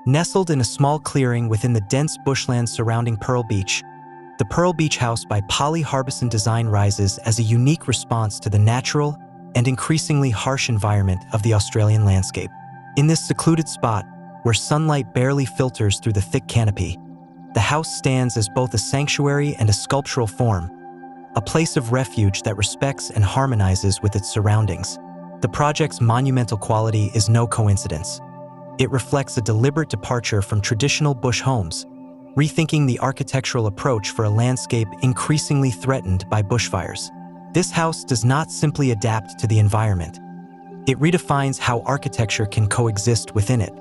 Nestled in a small clearing within the dense bushland surrounding Pearl Beach, the Pearl Beach House by Polly Harbison Design rises as a unique response to the natural and increasingly harsh environment of the Australian landscape. In this secluded spot, where sunlight barely filters through the thick canopy, the house stands as both a sanctuary and a sculptural form, a place of refuge that respects and harmonizes with its surroundings. The project's monumental quality is no coincidence. It reflects a deliberate departure from traditional bush homes, rethinking the architectural approach for a landscape increasingly threatened by bushfires. This house does not simply adapt to the environment. It redefines how architecture can coexist within it.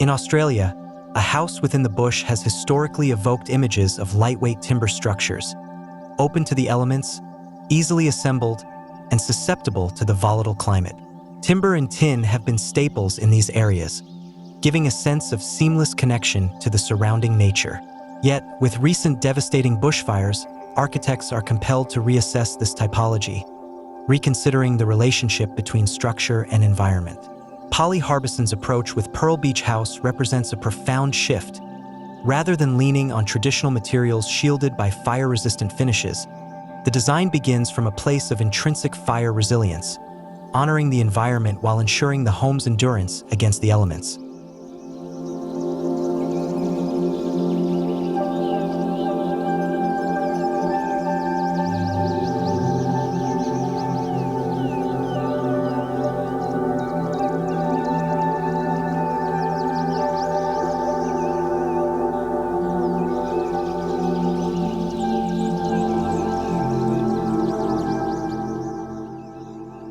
In Australia, a house within the bush has historically evoked images of lightweight timber structures, open to the elements, easily assembled, and susceptible to the volatile climate. Timber and tin have been staples in these areas, giving a sense of seamless connection to the surrounding nature. Yet, with recent devastating bushfires, architects are compelled to reassess this typology, reconsidering the relationship between structure and environment. Polly Harbison's approach with Pearl Beach House represents a profound shift. Rather than leaning on traditional materials shielded by fire-resistant finishes, the design begins from a place of intrinsic fire resilience, honoring the environment while ensuring the home's endurance against the elements.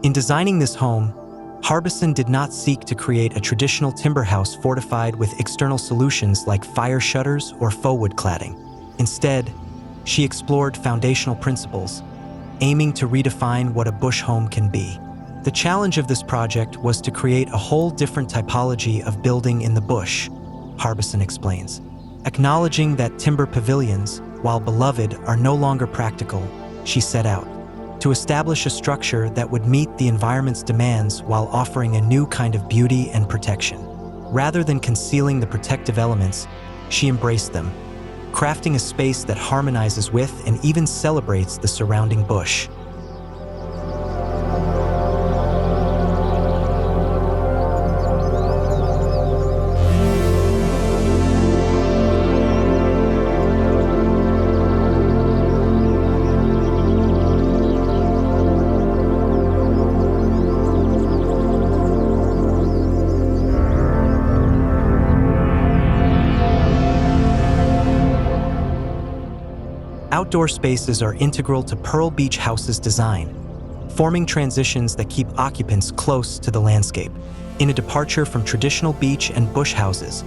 In designing this home, Harbison did not seek to create a traditional timber house fortified with external solutions like fire shutters or faux wood cladding. Instead, she explored foundational principles, aiming to redefine what a bush home can be. The challenge of this project was to create a whole different typology of building in the bush, Harbison explains. Acknowledging that timber pavilions, while beloved, are no longer practical, she set out to establish a structure that would meet the environment's demands while offering a new kind of beauty and protection. Rather than concealing the protective elements, she embraced them, crafting a space that harmonizes with and even celebrates the surrounding bush. Outdoor spaces are integral to Pearl Beach House's design, forming transitions that keep occupants close to the landscape. In a departure from traditional beach and bush houses,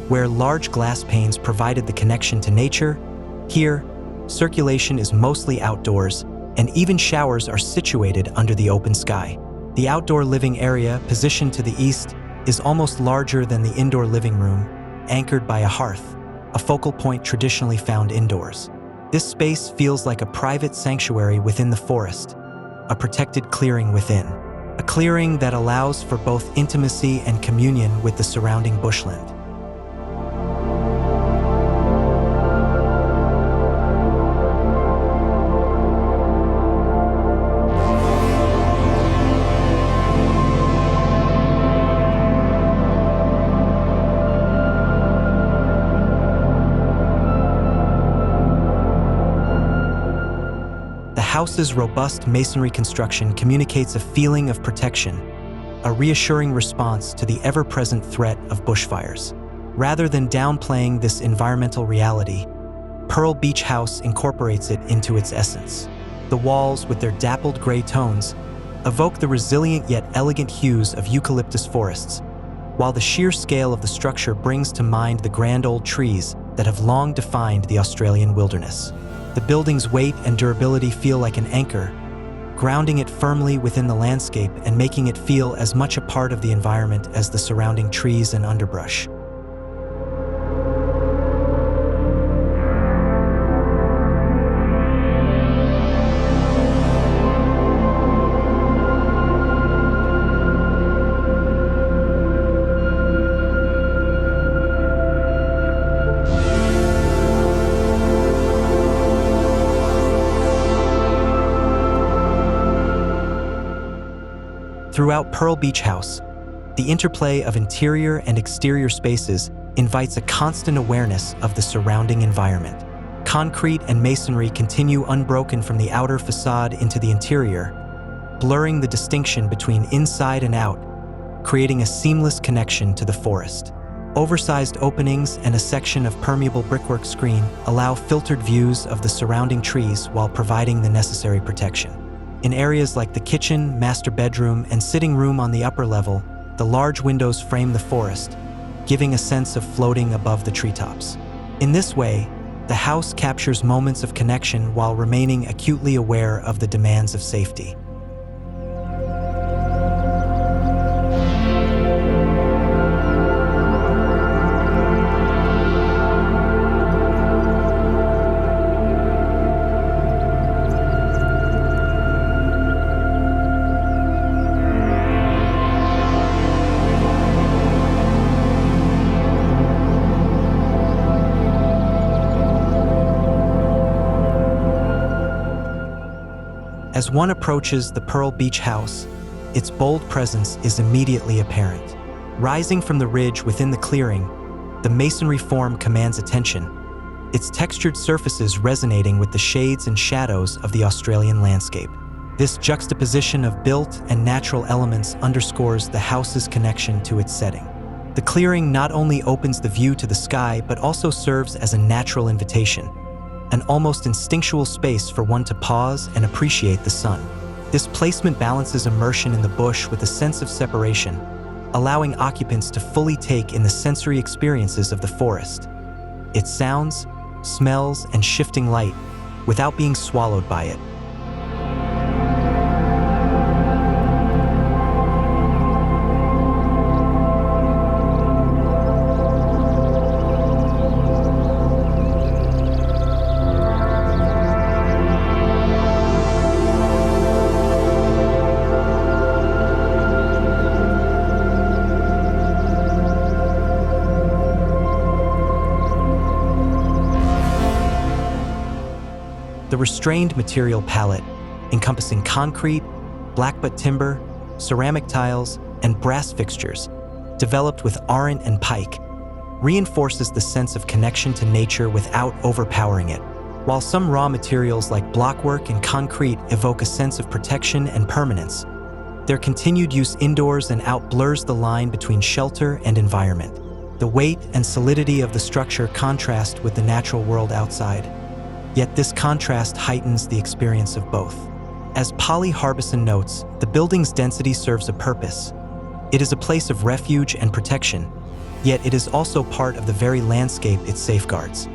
where large glass panes provided the connection to nature, here, circulation is mostly outdoors, and even showers are situated under the open sky. The outdoor living area, positioned to the east, is almost larger than the indoor living room, anchored by a hearth, a focal point traditionally found indoors. This space feels like a private sanctuary within the forest, a protected clearing within, a clearing that allows for both intimacy and communion with the surrounding bushland. The house's robust masonry construction communicates a feeling of protection, a reassuring response to the ever-present threat of bushfires. Rather than downplaying this environmental reality, Pearl Beach House incorporates it into its essence. The walls, with their dappled gray tones, evoke the resilient yet elegant hues of eucalyptus forests, while the sheer scale of the structure brings to mind the grand old trees that have long defined the Australian wilderness. The building's weight and durability feel like an anchor, grounding it firmly within the landscape and making it feel as much a part of the environment as the surrounding trees and underbrush. Throughout Pearl Beach House, the interplay of interior and exterior spaces invites a constant awareness of the surrounding environment. Concrete and masonry continue unbroken from the outer facade into the interior, blurring the distinction between inside and out, creating a seamless connection to the forest. Oversized openings and a section of permeable brickwork screen allow filtered views of the surrounding trees while providing the necessary protection. In areas like the kitchen, master bedroom, and sitting room on the upper level, the large windows frame the forest, giving a sense of floating above the treetops. In this way, the house captures moments of connection while remaining acutely aware of the demands of safety. As one approaches the Pearl Beach House, its bold presence is immediately apparent. Rising from the ridge within the clearing, the masonry form commands attention, its textured surfaces resonating with the shades and shadows of the Australian landscape. This juxtaposition of built and natural elements underscores the house's connection to its setting. The clearing not only opens the view to the sky but also serves as a natural invitation, an almost instinctual space for one to pause and appreciate the sun. This placement balances immersion in the bush with a sense of separation, allowing occupants to fully take in the sensory experiences of the forest, its sounds, smells, and shifting light, without being swallowed by it. The restrained material palette, encompassing concrete, blackbutt timber, ceramic tiles, and brass fixtures, developed with arendt and pike, reinforces the sense of connection to nature without overpowering it. While some raw materials like blockwork and concrete evoke a sense of protection and permanence, their continued use indoors and out blurs the line between shelter and environment. The weight and solidity of the structure contrast with the natural world outside. Yet this contrast heightens the experience of both. As Polly Harbison notes, the building's density serves a purpose. It is a place of refuge and protection, yet it is also part of the very landscape it safeguards.